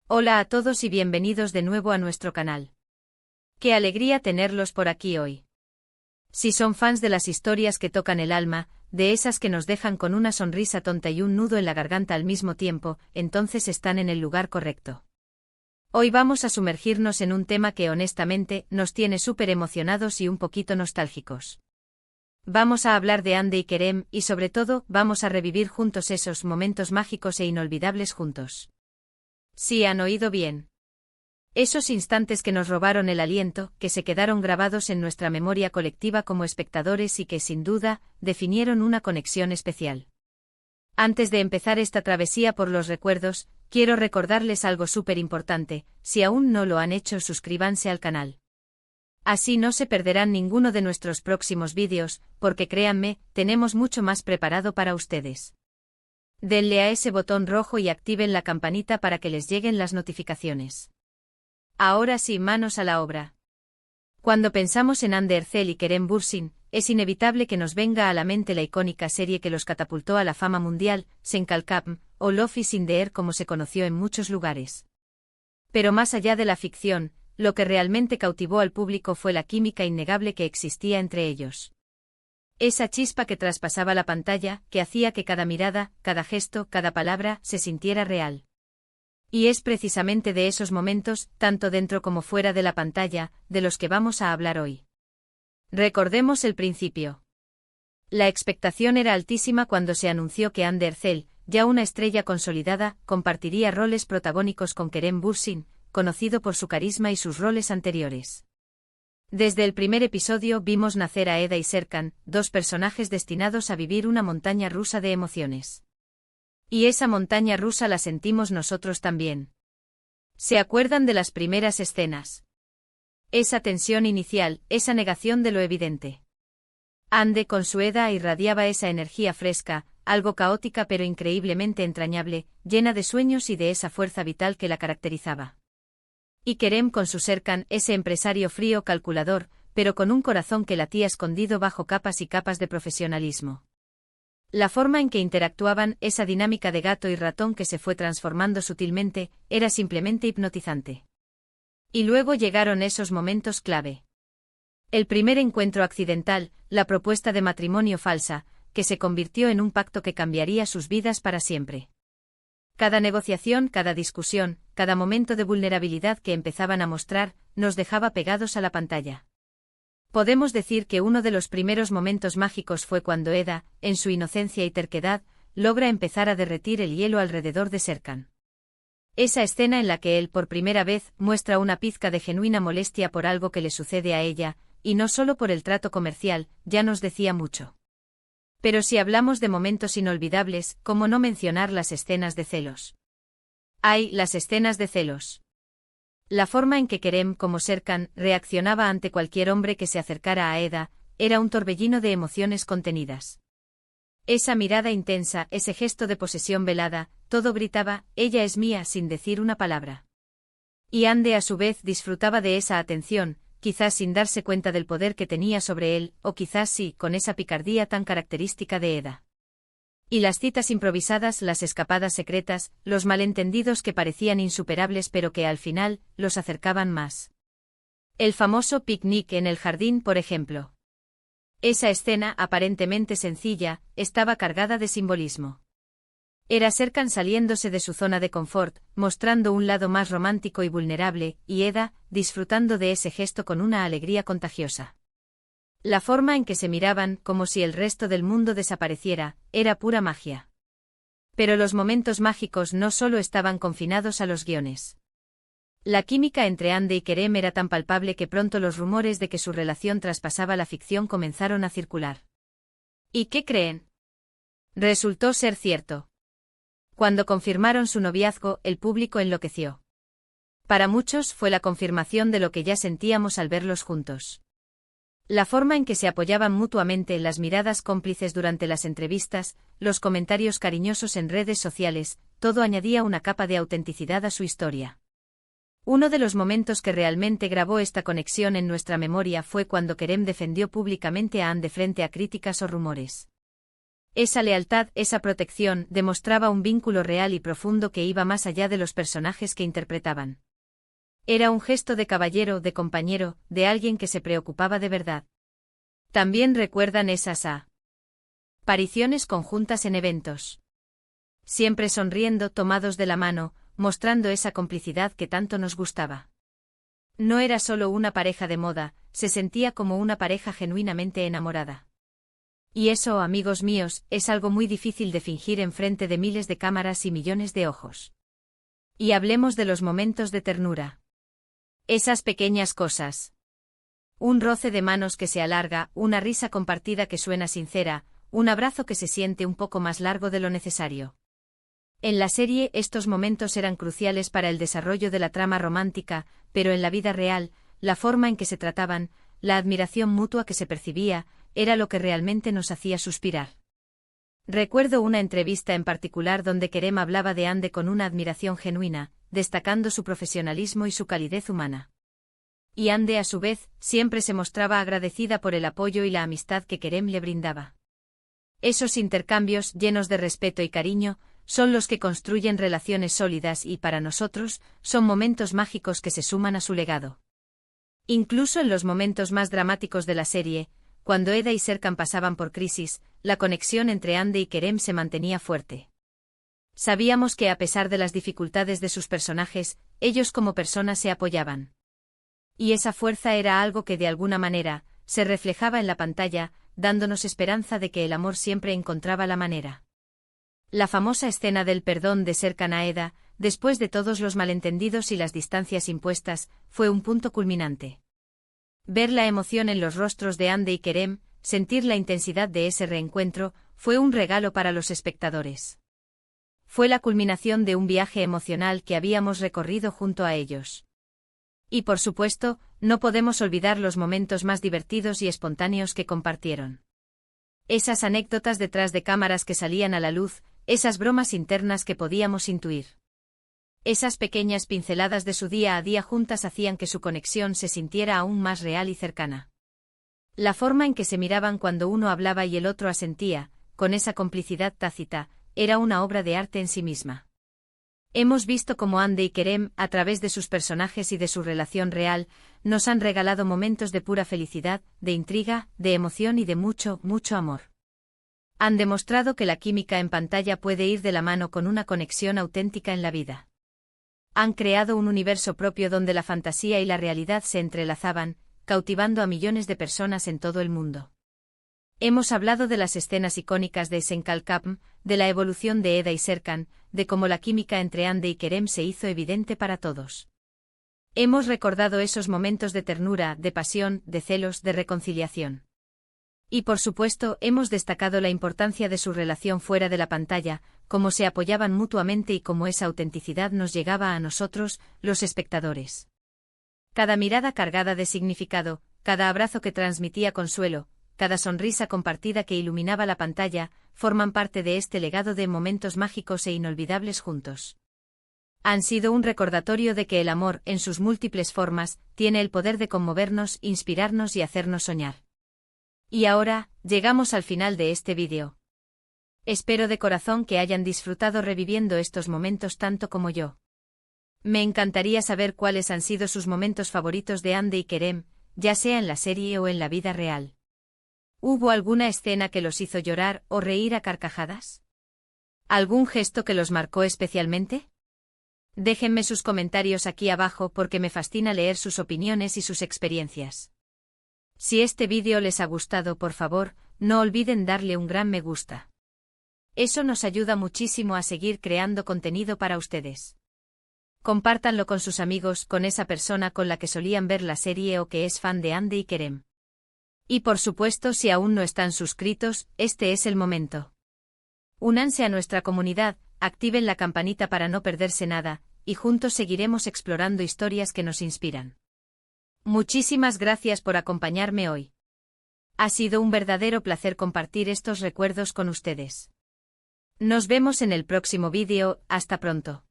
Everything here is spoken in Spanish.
Hola a todos y bienvenidos de nuevo a nuestro canal. Qué alegría tenerlos por aquí hoy. Si son fans de las historias que tocan el alma, de esas que nos dejan con una sonrisa tonta y un nudo en la garganta al mismo tiempo, entonces están en el lugar correcto. Hoy vamos a sumergirnos en un tema que honestamente nos tiene súper emocionados y un poquito nostálgicos. Vamos a hablar de Hande y Kerem y sobre todo vamos a revivir juntos esos momentos mágicos e inolvidables juntos. Sí, han oído bien. Esos instantes que nos robaron el aliento, que se quedaron grabados en nuestra memoria colectiva como espectadores y que, sin duda, definieron una conexión especial. Antes de empezar esta travesía por los recuerdos, quiero recordarles algo súper importante: si aún no lo han hecho, suscríbanse al canal. Así no se perderán ninguno de nuestros próximos vídeos, porque créanme, tenemos mucho más preparado para ustedes. Denle a ese botón rojo y activen la campanita para que les lleguen las notificaciones. Ahora sí, manos a la obra. Cuando pensamos en Hande Erçel y Kerem Bürsin, es inevitable que nos venga a la mente la icónica serie que los catapultó a la fama mundial, Sen Kalkapm, o Love is in the Air como se conoció en muchos lugares. Pero más allá de la ficción, lo que realmente cautivó al público fue la química innegable que existía entre ellos. Esa chispa que traspasaba la pantalla, que hacía que cada mirada, cada gesto, cada palabra, se sintiera real. Y es precisamente de esos momentos, tanto dentro como fuera de la pantalla, de los que vamos a hablar hoy. Recordemos el principio. La expectación era altísima cuando se anunció que Hande Erçel, ya una estrella consolidada, compartiría roles protagónicos con Kerem Bürsin, conocido por su carisma y sus roles anteriores. Desde el primer episodio vimos nacer a Eda y Serkan, dos personajes destinados a vivir una montaña rusa de emociones. Y esa montaña rusa la sentimos nosotros también. ¿Se acuerdan de las primeras escenas? Esa tensión inicial, esa negación de lo evidente. Hande con su Eda irradiaba esa energía fresca, algo caótica pero increíblemente entrañable, llena de sueños y de esa fuerza vital que la caracterizaba. Y Kerem con su Serkan, ese empresario frío calculador, pero con un corazón que latía escondido bajo capas y capas de profesionalismo. La forma en que interactuaban, esa dinámica de gato y ratón que se fue transformando sutilmente, era simplemente hipnotizante. Y luego llegaron esos momentos clave. El primer encuentro accidental, la propuesta de matrimonio falsa, que se convirtió en un pacto que cambiaría sus vidas para siempre. Cada negociación, cada discusión, cada momento de vulnerabilidad que empezaban a mostrar, nos dejaba pegados a la pantalla. Podemos decir que uno de los primeros momentos mágicos fue cuando Eda, en su inocencia y terquedad, logra empezar a derretir el hielo alrededor de Serkan. Esa escena en la que él por primera vez muestra una pizca de genuina molestia por algo que le sucede a ella, y no solo por el trato comercial, ya nos decía mucho. Pero si hablamos de momentos inolvidables, ¿cómo no mencionar las escenas de celos? ¡Ay, las escenas de celos! La forma en que Kerem como Serkan reaccionaba ante cualquier hombre que se acercara a Eda, era un torbellino de emociones contenidas. Esa mirada intensa, ese gesto de posesión velada, todo gritaba, ella es mía sin decir una palabra. Y Hande a su vez disfrutaba de esa atención, quizás sin darse cuenta del poder que tenía sobre él, o quizás sí, con esa picardía tan característica de Eda. Y las citas improvisadas, las escapadas secretas, los malentendidos que parecían insuperables pero que al final, los acercaban más. El famoso picnic en el jardín, por ejemplo. Esa escena, aparentemente sencilla, estaba cargada de simbolismo. Era Serkan saliéndose de su zona de confort, mostrando un lado más romántico y vulnerable, y Eda, disfrutando de ese gesto con una alegría contagiosa. La forma en que se miraban, como si el resto del mundo desapareciera, era pura magia. Pero los momentos mágicos no solo estaban confinados a los guiones. La química entre Hande y Kerem era tan palpable que pronto los rumores de que su relación traspasaba la ficción comenzaron a circular. ¿Y qué creen? Resultó ser cierto. Cuando confirmaron su noviazgo, el público enloqueció. Para muchos fue la confirmación de lo que ya sentíamos al verlos juntos. La forma en que se apoyaban mutuamente, las miradas cómplices durante las entrevistas, los comentarios cariñosos en redes sociales, todo añadía una capa de autenticidad a su historia. Uno de los momentos que realmente grabó esta conexión en nuestra memoria fue cuando Kerem defendió públicamente a Hande frente a críticas o rumores. Esa lealtad, esa protección, demostraba un vínculo real y profundo que iba más allá de los personajes que interpretaban. Era un gesto de caballero, de compañero, de alguien que se preocupaba de verdad. También recuerdan esas apariciones conjuntas en eventos. Siempre sonriendo, tomados de la mano, mostrando esa complicidad que tanto nos gustaba. No era solo una pareja de moda, se sentía como una pareja genuinamente enamorada. Y eso, amigos míos, es algo muy difícil de fingir en frente de miles de cámaras y millones de ojos. Y hablemos de los momentos de ternura. Esas pequeñas cosas. Un roce de manos que se alarga, una risa compartida que suena sincera, un abrazo que se siente un poco más largo de lo necesario. En la serie estos momentos eran cruciales para el desarrollo de la trama romántica, pero en la vida real, la forma en que se trataban, la admiración mutua que se percibía, era lo que realmente nos hacía suspirar. Recuerdo una entrevista en particular donde Kerem hablaba de Ande con una admiración genuina, destacando su profesionalismo y su calidez humana. Y Ande, a su vez, siempre se mostraba agradecida por el apoyo y la amistad que Kerem le brindaba. Esos intercambios, llenos de respeto y cariño, son los que construyen relaciones sólidas y, para nosotros, son momentos mágicos que se suman a su legado. Incluso en los momentos más dramáticos de la serie, cuando Eda y Serkan pasaban por crisis, la conexión entre Ande y Kerem se mantenía fuerte. Sabíamos que a pesar de las dificultades de sus personajes, ellos como personas se apoyaban. Y esa fuerza era algo que de alguna manera, se reflejaba en la pantalla, dándonos esperanza de que el amor siempre encontraba la manera. La famosa escena del perdón de Serkan a Eda, después de todos los malentendidos y las distancias impuestas, fue un punto culminante. Ver la emoción en los rostros de Ande y Kerem, sentir la intensidad de ese reencuentro, fue un regalo para los espectadores. Fue la culminación de un viaje emocional que habíamos recorrido junto a ellos. Y por supuesto, no podemos olvidar los momentos más divertidos y espontáneos que compartieron. Esas anécdotas detrás de cámaras que salían a la luz, esas bromas internas que podíamos intuir. Esas pequeñas pinceladas de su día a día juntas hacían que su conexión se sintiera aún más real y cercana. La forma en que se miraban cuando uno hablaba y el otro asentía, con esa complicidad tácita, era una obra de arte en sí misma. Hemos visto cómo Ande y Kerem, a través de sus personajes y de su relación real, nos han regalado momentos de pura felicidad, de intriga, de emoción y de mucho, mucho amor. Han demostrado que la química en pantalla puede ir de la mano con una conexión auténtica en la vida. Han creado un universo propio donde la fantasía y la realidad se entrelazaban, cautivando a millones de personas en todo el mundo. Hemos hablado de las escenas icónicas de Senkalkapm, de la evolución de Eda y Serkan, de cómo la química entre Ande y Kerem se hizo evidente para todos. Hemos recordado esos momentos de ternura, de pasión, de celos, de reconciliación. Y por supuesto, hemos destacado la importancia de su relación fuera de la pantalla, cómo se apoyaban mutuamente y cómo esa autenticidad nos llegaba a nosotros, los espectadores. Cada mirada cargada de significado, cada abrazo que transmitía consuelo, cada sonrisa compartida que iluminaba la pantalla, forman parte de este legado de momentos mágicos e inolvidables juntos. Han sido un recordatorio de que el amor, en sus múltiples formas, tiene el poder de conmovernos, inspirarnos y hacernos soñar. Y ahora, llegamos al final de este vídeo. Espero de corazón que hayan disfrutado reviviendo estos momentos tanto como yo. Me encantaría saber cuáles han sido sus momentos favoritos de Ande y Kerem, ya sea en la serie o en la vida real. ¿Hubo alguna escena que los hizo llorar o reír a carcajadas? ¿Algún gesto que los marcó especialmente? Déjenme sus comentarios aquí abajo porque me fascina leer sus opiniones y sus experiencias. Si este vídeo les ha gustado, por favor, no olviden darle un gran me gusta. Eso nos ayuda muchísimo a seguir creando contenido para ustedes. Compártanlo con sus amigos, con esa persona con la que solían ver la serie o que es fan de Ande y Kerem. Y por supuesto, si aún no están suscritos, este es el momento. Únanse a nuestra comunidad, activen la campanita para no perderse nada, y juntos seguiremos explorando historias que nos inspiran. Muchísimas gracias por acompañarme hoy. Ha sido un verdadero placer compartir estos recuerdos con ustedes. Nos vemos en el próximo vídeo, hasta pronto.